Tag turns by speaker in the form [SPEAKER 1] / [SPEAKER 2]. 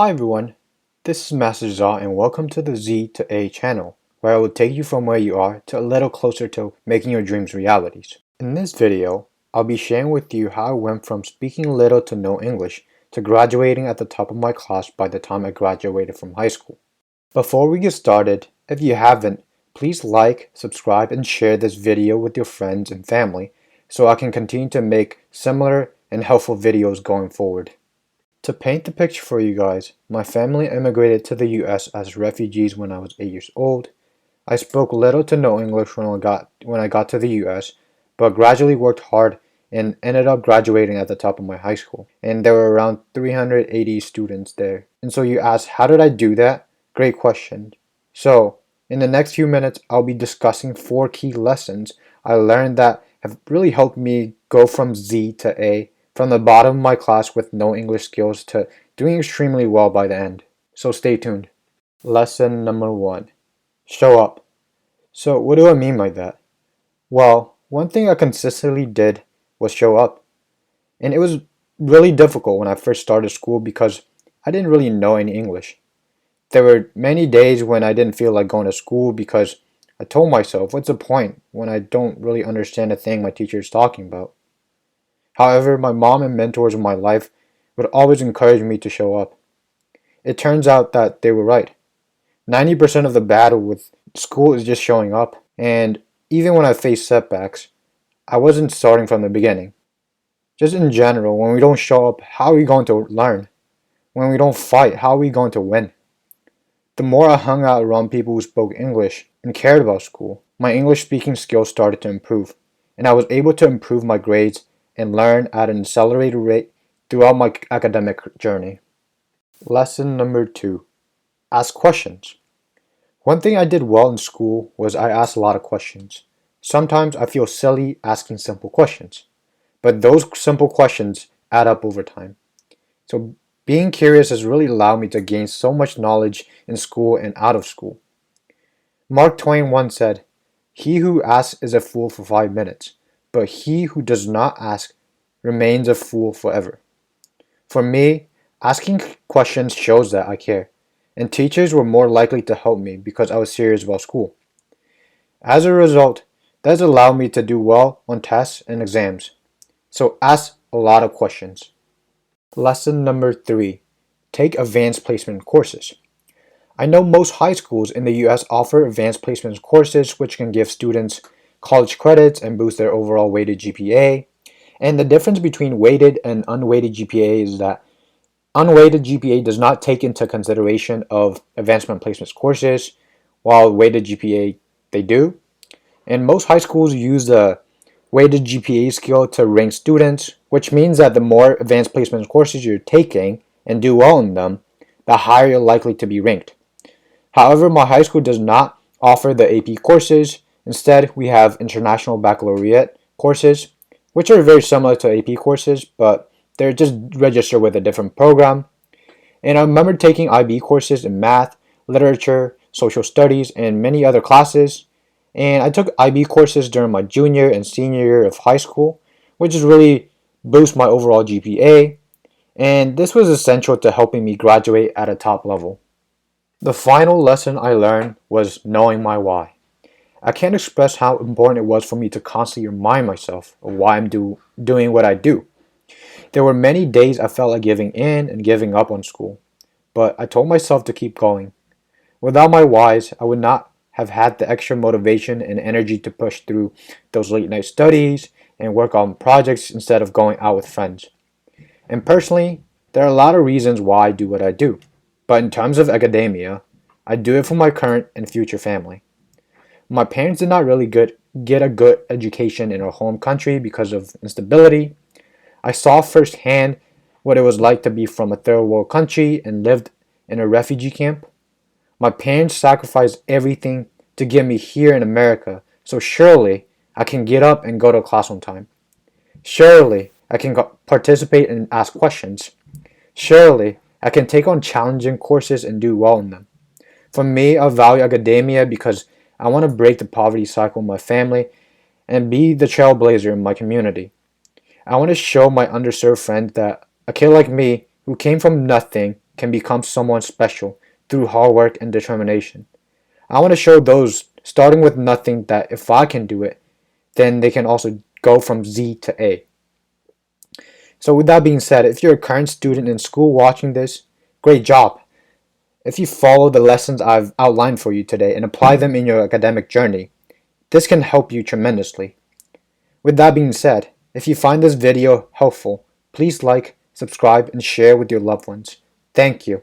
[SPEAKER 1] Hi everyone, this is Master Za and welcome to the Z to A channel, where I will take you from where you are to a little closer to making your dreams realities. In this video, I'll be sharing with you how I went from speaking little to no English to graduating at the top of my class by the time I graduated from high school. Before we get started, if you haven't, please like, subscribe, and share this video with your friends and family so I can continue to make similar and helpful videos going forward. To paint the picture for you guys, my family immigrated to the US as refugees when I was 8 years old. I spoke little to no English when I got to the US, but gradually worked hard and ended up graduating at the top of my high school. And there were around 380 students there. And so you ask, how did I do that? Great question. So, in the next few minutes, I'll be discussing 4 key lessons I learned that have really helped me go from Z to A, from the bottom of my class with no English skills to doing extremely well by the end. So stay tuned. Lesson number 1. Show up. So what do I mean by that? Well, one thing I consistently did was show up. And it was really difficult when I first started school because I didn't really know any English. There were many days when I didn't feel like going to school because I told myself, what's the point when I don't really understand a thing my teacher is talking about? However, my mom and mentors in my life would always encourage me to show up. It turns out that they were right. 90% of the battle with school is just showing up, and even when I faced setbacks, I wasn't starting from the beginning. Just in general, when we don't show up, how are we going to learn? When we don't fight, how are we going to win? The more I hung out around people who spoke English and cared about school, my English speaking skills started to improve, and I was able to improve my grades and learn at an accelerated rate throughout my academic journey. Lesson number 2. Ask questions. One thing I did well in school was I asked a lot of questions. Sometimes I feel silly asking simple questions, but those simple questions add up over time. So being curious has really allowed me to gain so much knowledge in school and out of school. Mark Twain once said, "He who asks is a fool for 5 minutes, but he who does not ask remains a fool forever." For me, asking questions shows that I care, and teachers were more likely to help me because I was serious about school. As a result, that has allowed me to do well on tests and exams. So ask a lot of questions. Lesson number 3. Take advanced placement courses. I know most high schools in the US offer advanced placement courses which can give students college credits and boost their overall weighted GPA. And the difference between weighted and unweighted GPA is that unweighted GPA does not take into consideration of advancement placement courses, while weighted GPA they do. And most high schools use the weighted GPA scale to rank students, which means that the more advanced placement courses you're taking and do well in them, the higher you're likely to be ranked. However, my high school does not offer the AP courses. Instead, we have International Baccalaureate courses, which are very similar to AP courses, but they're just registered with a different program. And I remember taking IB courses in math, literature, social studies, and many other classes. And I took IB courses during my junior and senior year of high school, which is really boost my overall GPA. And this was essential to helping me graduate at a top level. The final lesson I learned was knowing my why. I can't express how important it was for me to constantly remind myself of why I'm doing what I do. There were many days I felt like giving in and giving up on school, but I told myself to keep going. Without my whys, I would not have had the extra motivation and energy to push through those late night studies and work on projects instead of going out with friends. And personally, there are a lot of reasons why I do what I do, but in terms of academia, I do it for my current and future family. My parents did not really get a good education in our home country because of instability. I saw firsthand what it was like to be from a third world country and lived in a refugee camp. My parents sacrificed everything to get me here in America, so surely I can get up and go to class on time. Surely I can participate and ask questions. Surely I can take on challenging courses and do well in them. For me, I value academia because I want to break the poverty cycle in my family and be the trailblazer in my community. I want to show my underserved friends that a kid like me who came from nothing can become someone special through hard work and determination. I want to show those starting with nothing that if I can do it, then they can also go from Z to A. So with that being said, if you're a current student in school watching this, great job. If you follow the lessons I've outlined for you today and apply them in your academic journey, this can help you tremendously. With that being said, if you find this video helpful, please like, subscribe, and share with your loved ones. Thank you.